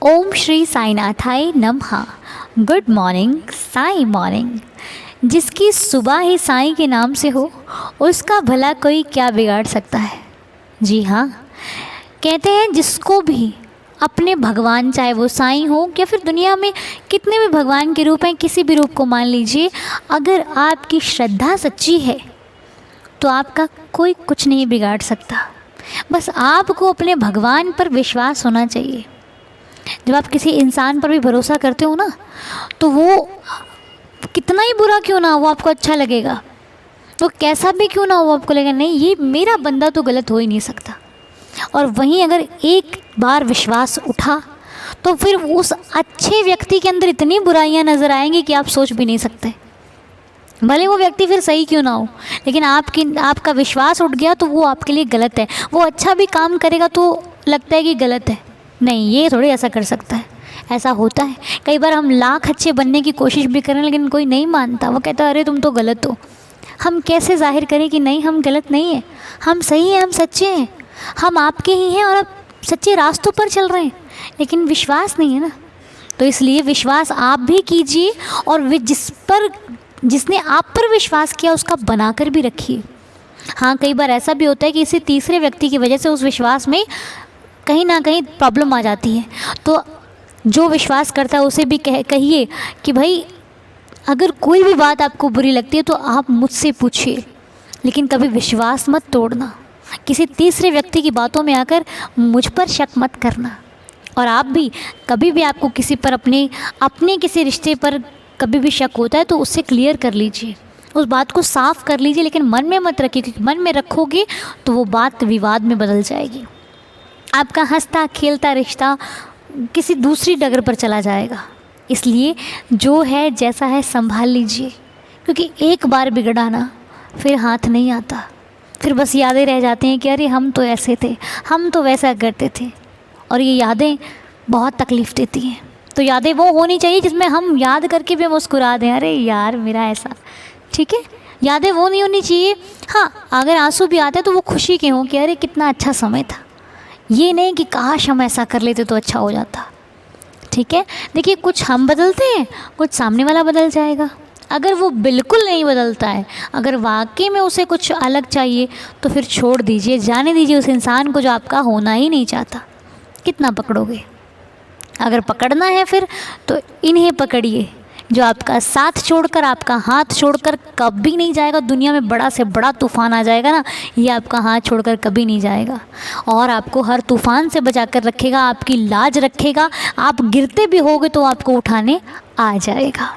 ओम श्री साईनाथाय नमः। Good morning Sai morning. जिसकी सुबह ही साईं के नाम से हो उसका भला कोई क्या बिगाड़ सकता है। जी हाँ, कहते हैं जिसको भी अपने भगवान, चाहे वो साईं हो या फिर दुनिया में कितने भी भगवान के रूप हैं, किसी भी रूप को मान लीजिए, अगर आपकी श्रद्धा सच्ची है तो आपका कोई कुछ नहीं बिगाड़ सकता। बस आपको अपने भगवान पर विश्वास होना चाहिए। जब आप किसी इंसान पर भी भरोसा करते हो ना, तो वो कितना ही बुरा क्यों ना हो वो आपको अच्छा लगेगा। वो कैसा भी क्यों ना हो वो आपको लगेगा नहीं, ये मेरा बंदा तो गलत हो ही नहीं सकता। और वहीं अगर एक बार विश्वास उठा तो फिर उस अच्छे व्यक्ति के अंदर इतनी बुराइयां नज़र आएंगी कि आप सोच भी नहीं सकते। भले वो व्यक्ति फिर सही क्यों ना हो, लेकिन आपका विश्वास उठ गया तो वो आपके लिए गलत है। वो अच्छा भी काम करेगा तो लगता है कि गलत है। नहीं, ये थोड़ी ऐसा कर सकता है। ऐसा होता है कई बार, हम लाख अच्छे बनने की कोशिश भी करें लेकिन कोई नहीं मानता। वो कहता है अरे तुम तो गलत हो। हम कैसे जाहिर करें कि नहीं हम गलत नहीं हैं, हम सही हैं, हम सच्चे हैं, हम आपके ही हैं और आप सच्चे रास्तों पर चल रहे हैं, लेकिन विश्वास नहीं है ना। तो इसलिए विश्वास आप भी कीजिए और जिसने आप पर विश्वास किया उसका बनाकर भी रखिए। हाँ, कई बार ऐसा भी होता है कि किसी तीसरे व्यक्ति की वजह से उस विश्वास में कहीं ना कहीं प्रॉब्लम आ जाती है। तो जो विश्वास करता है उसे भी कहिए कि भाई अगर कोई भी बात आपको बुरी लगती है तो आप मुझसे पूछिए, लेकिन कभी विश्वास मत तोड़ना। किसी तीसरे व्यक्ति की बातों में आकर मुझ पर शक मत करना। और आप भी कभी भी आपको किसी पर अपने किसी रिश्ते पर कभी भी शक होता है तो उससे क्लियर कर लीजिए, उस बात को साफ़ कर लीजिए, लेकिन मन में मत रखिए, क्योंकि मन में रखोगे तो वो बात विवाद में बदल जाएगी। आपका हंसता खेलता रिश्ता किसी दूसरी डगर पर चला जाएगा। इसलिए जो है जैसा है संभाल लीजिए, क्योंकि एक बार बिगड़ा ना फिर हाथ नहीं आता। फिर बस यादें रह जाती हैं कि अरे हम तो ऐसे थे, हम तो वैसा करते थे। और ये यादें बहुत तकलीफ़ देती हैं। तो यादें वो होनी चाहिए जिसमें हम याद करके भी मुस्कुरा दें, अरे यार मेरा ऐसा, ठीक है। यादें वो नहीं होनी चाहिए, हाँ अगर आंसू भी आते हैं तो वो खुशी के हों कि अरे कितना अच्छा समय था। ये नहीं कि काश हम ऐसा कर लेते तो अच्छा हो जाता, ठीक है। देखिए, कुछ हम बदलते हैं, कुछ सामने वाला बदल जाएगा। अगर वो बिल्कुल नहीं बदलता है, अगर वाकई में उसे कुछ अलग चाहिए, तो फिर छोड़ दीजिए, जाने दीजिए उस इंसान को जो आपका होना ही नहीं चाहता। कितना पकड़ोगे? अगर पकड़ना है फिर तो इन्हें पकड़िए जो आपका साथ छोड़कर, आपका हाथ छोड़कर कभी नहीं जाएगा। दुनिया में बड़ा से बड़ा तूफ़ान आ जाएगा ना, ये आपका हाथ छोड़कर कभी नहीं जाएगा और आपको हर तूफ़ान से बचा कर रखेगा, आपकी लाज रखेगा। आप गिरते भी होगे तो आपको उठाने आ जाएगा।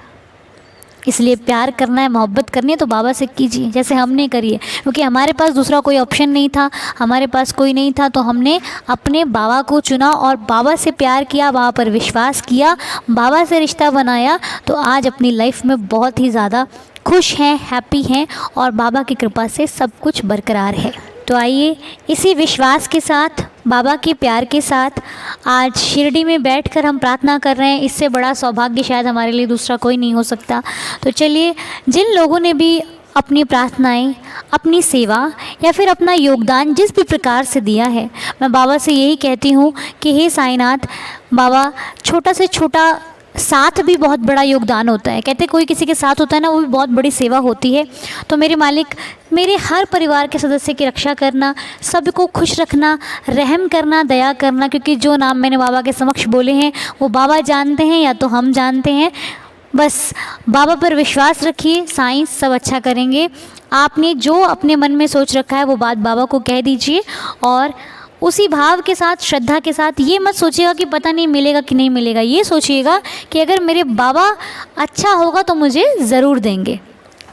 इसलिए प्यार करना है, मोहब्बत करनी है तो बाबा से कीजिए जैसे हमने करी है, क्योंकि हमारे पास दूसरा कोई ऑप्शन नहीं था, हमारे पास कोई नहीं था, तो हमने अपने बाबा को चुना और बाबा से प्यार किया, बाबा पर विश्वास किया, बाबा से रिश्ता बनाया। तो आज अपनी लाइफ में बहुत ही ज़्यादा खुश हैं, हैप्पी हैं और बाबा की कृपा से सब कुछ बरकरार है। तो आइए इसी विश्वास के साथ, बाबा के प्यार के साथ आज शिरडी में बैठकर हम प्रार्थना कर रहे हैं। इससे बड़ा सौभाग्य शायद हमारे लिए दूसरा कोई नहीं हो सकता। तो चलिए, जिन लोगों ने भी अपनी प्रार्थनाएं, अपनी सेवा या फिर अपना योगदान जिस भी प्रकार से दिया है, मैं बाबा से यही कहती हूँ कि हे साईनाथ, बाबा छोटा से छोटा साथ भी बहुत बड़ा योगदान होता है। कहते कोई किसी के साथ होता है ना, वो भी बहुत बड़ी सेवा होती है। तो मेरे मालिक, मेरे हर परिवार के सदस्य की रक्षा करना, सबको खुश रखना, रहम करना, दया करना, क्योंकि जो नाम मैंने बाबा के समक्ष बोले हैं वो बाबा जानते हैं या तो हम जानते हैं। बस बाबा पर विश्वास रखिए, साईं सब अच्छा करेंगे। आपने जो अपने मन में सोच रखा है वो बात बाबा को कह दीजिए और उसी भाव के साथ, श्रद्धा के साथ, ये मत सोचिएगा कि पता नहीं मिलेगा कि नहीं मिलेगा। ये सोचिएगा कि अगर मेरे बाबा अच्छा होगा तो मुझे ज़रूर देंगे,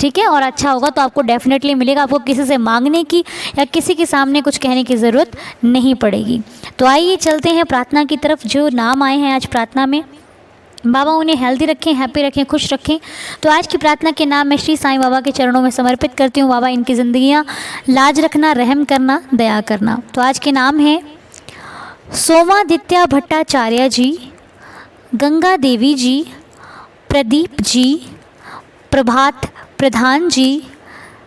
ठीक है, और अच्छा होगा तो आपको डेफिनेटली मिलेगा। आपको किसी से मांगने की या किसी के सामने कुछ कहने की ज़रूरत नहीं पड़ेगी। तो आइए चलते हैं प्रार्थना की तरफ। जो नाम आए हैं आज प्रार्थना में, बाबा उन्हें हेल्दी रखें, हैप्पी रखें, खुश रखें। तो आज की प्रार्थना के नाम मैं श्री साईं बाबा के चरणों में समर्पित करती हूँ। बाबा इनकी ज़िंदगियाँ लाज रखना, रहम करना, दया करना। तो आज के नाम हैं सोमादित्य भट्टाचार्य जी, गंगा देवी जी, प्रदीप जी, प्रभात प्रधान जी,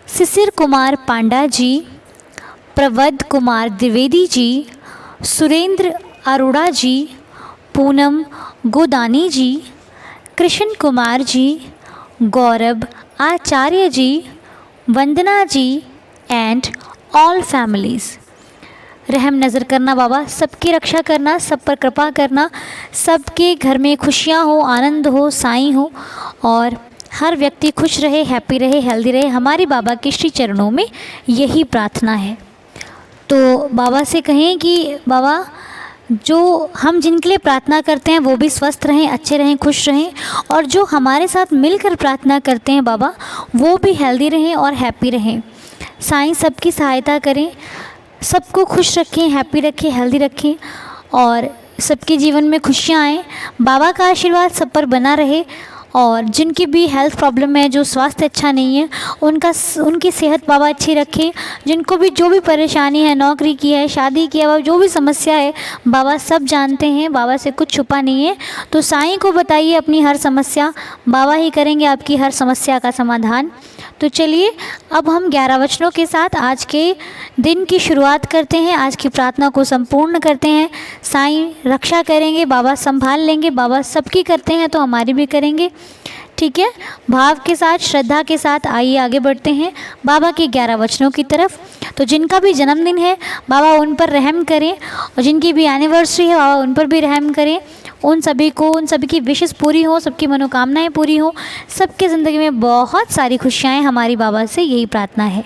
शिशिर कुमार पांडा जी, प्रवध कुमार द्विवेदी जी, सुरेंद्र अरोड़ा जी, पूनम गोदानी जी, कृष्ण कुमार जी, गौरव आचार्य जी, वंदना जी एंड ऑल फैमिलीज़। रहम नज़र करना बाबा, सबकी रक्षा करना, सब पर कृपा करना, सबके घर में खुशियाँ हो, आनंद हो, साईं हो और हर व्यक्ति खुश रहे, हैप्पी रहे, हेल्दी रहे। हमारी बाबा के श्री चरणों में यही प्रार्थना है। तो बाबा से कहें कि बाबा जो हम जिनके लिए प्रार्थना करते हैं वो भी स्वस्थ रहें, अच्छे रहें, खुश रहें, और जो हमारे साथ मिलकर प्रार्थना करते हैं बाबा वो भी हेल्दी रहें और हैप्पी रहें। साईं सबकी सहायता करें, सबको खुश रखें, हैप्पी रखें, हेल्दी रखें और सबके जीवन में खुशियाँ आएँ। बाबा का आशीर्वाद सब पर बना रहे और जिनकी भी हेल्थ प्रॉब्लम है, जो स्वास्थ्य अच्छा नहीं है, उनकी सेहत बाबा अच्छी रखें। जिनको भी जो भी परेशानी है, नौकरी की है, शादी की है, जो भी समस्या है बाबा सब जानते हैं, बाबा से कुछ छुपा नहीं है। तो साईं को बताइए अपनी हर समस्या, बाबा ही करेंगे आपकी हर समस्या का समाधान। तो चलिए अब हम 11 वचनों के साथ आज के दिन की शुरुआत करते हैं, आज की प्रार्थना को संपूर्ण करते हैं। साईं रक्षा करेंगे, बाबा संभाल लेंगे, बाबा सबकी करते हैं तो हमारी भी करेंगे। ठीक है, भाव के साथ, श्रद्धा के साथ आइए आगे बढ़ते हैं बाबा के 11 वचनों की तरफ। तो जिनका भी जन्मदिन है बाबा उन पर रहम करें और जिनकी भी एनिवर्सरी है बाबा उन पर भी रहम करें। उन सभी को, उन सभी की विशेष पूरी हो, सबकी मनोकामनाएं पूरी हो, सबके ज़िंदगी में बहुत सारी खुशियाँ हमारी बाबा से यही प्रार्थना है।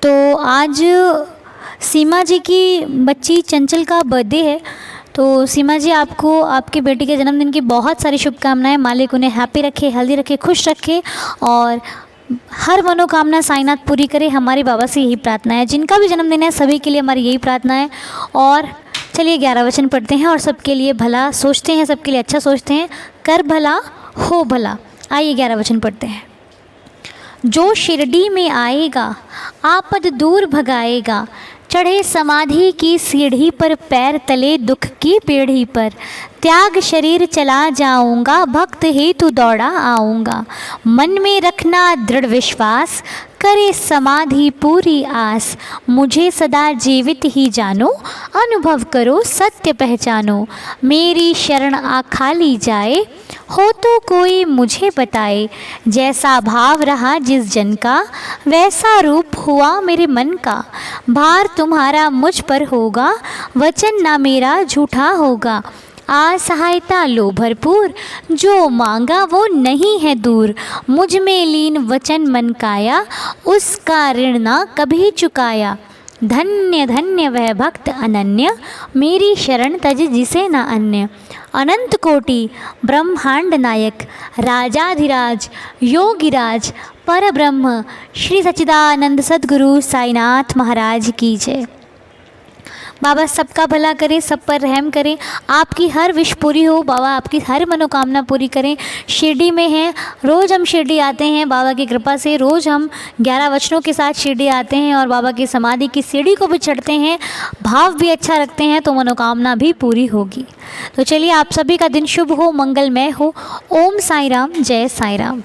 तो आज सीमा जी की बच्ची चंचल का बर्थडे है। तो सीमा जी आपको आपके बेटी के जन्मदिन की बहुत सारी शुभकामनाएं। मालिक उन्हें हैप्पी रखे, हेल्दी रखे, खुश रखे और हर मनोकामना साईनाथ पूरी करे। हमारे बाबा से यही प्रार्थना है। जिनका भी जन्मदिन है सभी के लिए हमारी यही प्रार्थना है। और चलिए 11 वचन पढ़ते हैं और सबके लिए भला सोचते हैं, सबके लिए अच्छा सोचते हैं। कर भला हो भला। आइए 11 वचन पढ़ते हैं। जो शिरडी में आएगा आपद दूर भगाएगा, चढ़े समाधि की सीढ़ी पर, पैर तले दुख की पीढ़ी पर, त्याग शरीर चला जाऊंगा, भक्त हेतु दौड़ा आऊंगा, मन में रखना दृढ़ विश्वास, करे समाधि पूरी आस, मुझे सदा जीवित ही जानो, अनुभव करो सत्य पहचानो, मेरी शरण आ खाली जाए, हो तो कोई मुझे बताए, जैसा भाव रहा जिस जन का, वैसा रूप हुआ मेरे मन का, भार तुम्हारा मुझ पर होगा, वचन ना मेरा झूठा होगा, असहायता लो भरपूर, जो मांगा वो नहीं है दूर, मुझ में लीन वचन मन काया, उसका ऋण ना कभी चुकाया, धन्य धन्य वह भक्त अनन्य, मेरी शरण तज जिसे न अन्य, अनंत कोटि ब्रह्मांड नायक, राजाधिराज योगिराज परब्रह्म श्री सच्चिदानंद सद्गुरु साईनाथ महाराज की जय। बाबा सबका भला करें, सब पर रहम करें, आपकी हर विश पूरी हो, बाबा आपकी हर मनोकामना पूरी करें। शिरडी में हैं, रोज़ हम शिरडी आते हैं बाबा की कृपा से, रोज़ हम 11 वचनों के साथ शिरडी आते हैं और बाबा की समाधि की सीढ़ी को भी चढ़ते हैं, भाव भी अच्छा रखते हैं तो मनोकामना भी पूरी होगी। तो चलिए आप सभी का दिन शुभ हो, मंगलमय हो। ओम साई राम, जय साई राम।